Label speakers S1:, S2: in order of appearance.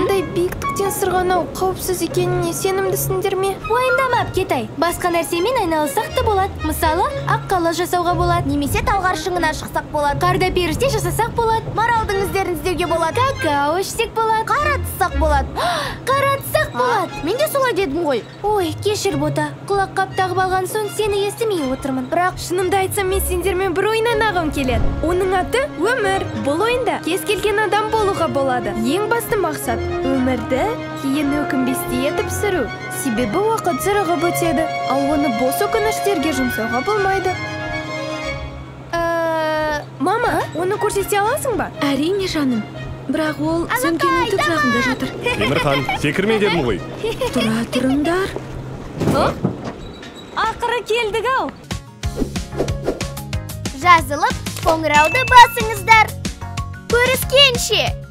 S1: Мындай биіктіктен сырғанау қауіпсіз екеніне сенімдісіңдер ме?
S2: Уайымдамап кетай. Басқа нәрсемен айналысақ та болады. Мысалы, ақ қала жасауға болады.
S3: Немесе талғар шыңына шықсақ болады.
S2: Қарда періште жасасақ болады.
S3: Маралдың іздерін іздеуге болады.
S2: Какао ішсек болады.
S3: Қаратсақ болады.
S2: Қаратсақ болады.
S3: Мен де солай дедім ғой.
S2: Ой, кешір бота. Құлақ қап тағып алған соң сені естімей отырмын.
S1: Бірақ шынымды айтсам, мен сендермен бір ойнанағым келеді. Оның аты өмір. Бұл ойында кез келген адам болуға болады. Ең басты мақсат өмірді кейін өкінбестей етіп сүру. Себебі уақыт зырғып өтеді, ал оны бос өкініштерге жұмсауға болмайды. Мама, оны көрсете аласың ба?
S4: Әрине жаным. Бірақ ол сөмкенің түп жағында жатыр.
S5: Темірхан, секірме дедім ғой.
S4: Тұра тұрыңдар.
S2: Ақыры келдік-ау.
S3: Жазылып, қоңырауды басыңыздар. Көріскенше!